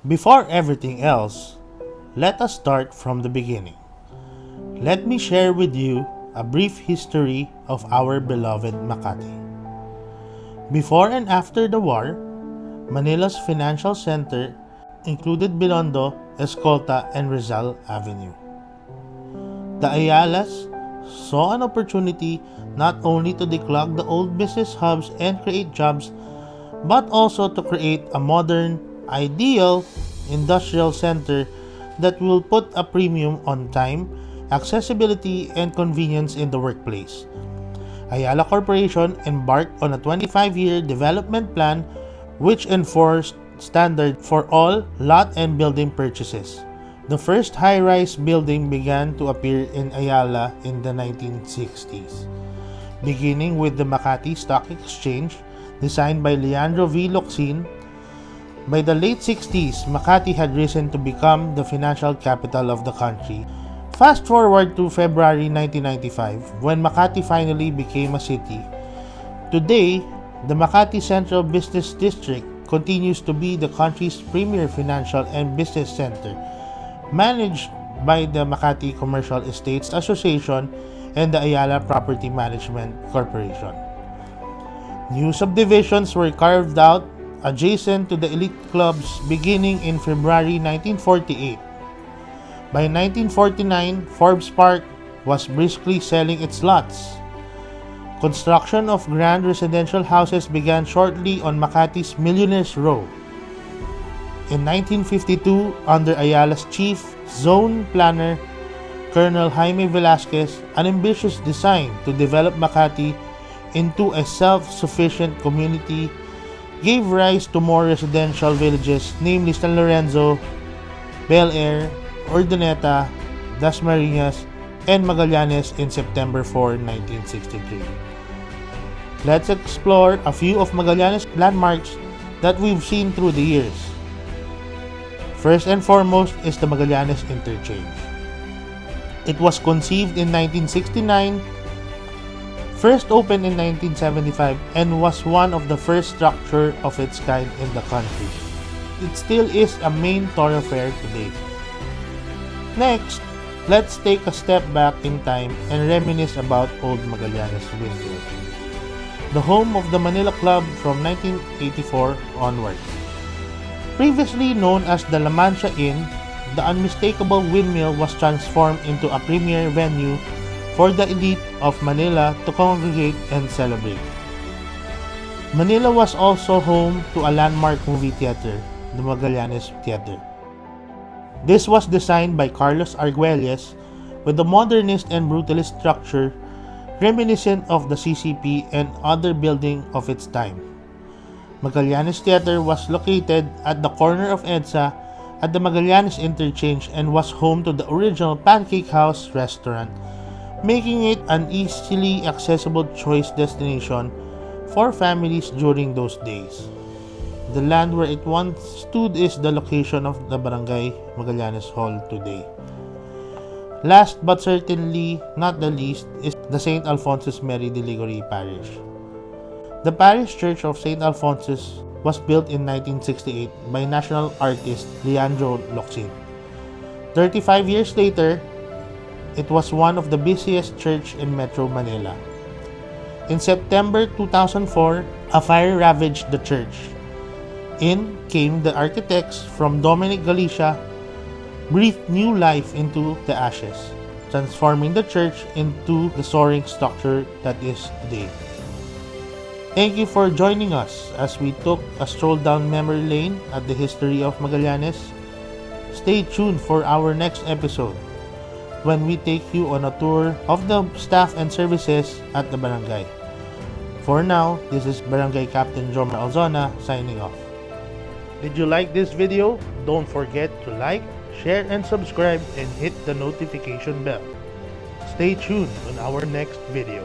Before everything else, let us start from the beginning. Let me share with you a brief history of our beloved Makati. Before and after the war, Manila's financial center included Binondo, Escolta, and Rizal Avenue. The Ayalas saw an opportunity not only to declog the old business hubs and create jobs, but also to create a modern, ideal industrial center that will put a premium on time, accessibility, and convenience in the workplace. Ayala Corporation embarked on a 25-year development plan which enforced standard for all lot and building purchases. The first high-rise building began to appear in Ayala in the 1960s, beginning with the Makati Stock Exchange, designed by Leandro V. Locsin. By the late 60s, Makati had risen to become the financial capital of the country. Fast forward to February 1995, when Makati finally became a city. Today, the Makati Central Business District continues to be the country's premier financial and business center, managed by the Makati Commercial Estates Association and the Ayala Property Management Corporation. New subdivisions were carved out adjacent to the elite clubs beginning in February 1948. By 1949, Forbes Park was briskly selling its lots. Construction of grand residential houses began shortly on Makati's Millionaires Row. In 1952, under Ayala's chief zone planner, Colonel Jaime Velasquez, an ambitious design to develop Makati into a self-sufficient community gave rise to more residential villages, namely San Lorenzo, Bel Air, Urdaneta, Dasmariñas, and Magallanes in September 4, 1963. Let's explore a few of Magallanes' landmarks that we've seen through the years. First and foremost is the Magallanes Interchange. It was conceived in 1969, first opened in 1975, and was one of the first structure of its kind in the country. It still is a main thoroughfare today. Next, let's take a step back in time and reminisce about old Magallanes Windmill, the home of the Manila Club from 1984 onward. Previously known as the La Mancha Inn, the unmistakable windmill was transformed into a premier venue for the elite of Manila to congregate and celebrate. Manila was also home to a landmark movie theater, the Magallanes Theater. This was designed by Carlos Arguelles with a modernist and brutalist structure reminiscent of the CCP and other building of its time. Magallanes Theater was located at the corner of EDSA at the Magallanes Interchange and was home to the original Pancake House restaurant, making it an easily accessible choice destination for families during those days. The land where it once stood is the location of the Barangay Magallanes Hall today. Last but certainly not the least is the St. Alphonsus Mary de Ligorie Parish. The parish church of St. Alphonsus was built in 1968 by national artist Leandro Locsin. 35 years later, it was one of the busiest church in Metro Manila. In September 2004, a fire ravaged the church. In came the architects from Dominic, Galicia, breathed new life into the ashes, transforming the church into the soaring structure that is today. Thank you for joining us as we took a stroll down memory lane at the history of Magallanes. Stay tuned for our next episode when we take you on a tour of the staff and services at the barangay. For now, this is Barangay Captain Jomer Alzona signing off. Did you like this video? Don't forget to like, share, and subscribe and hit the notification bell. Stay tuned on our next video.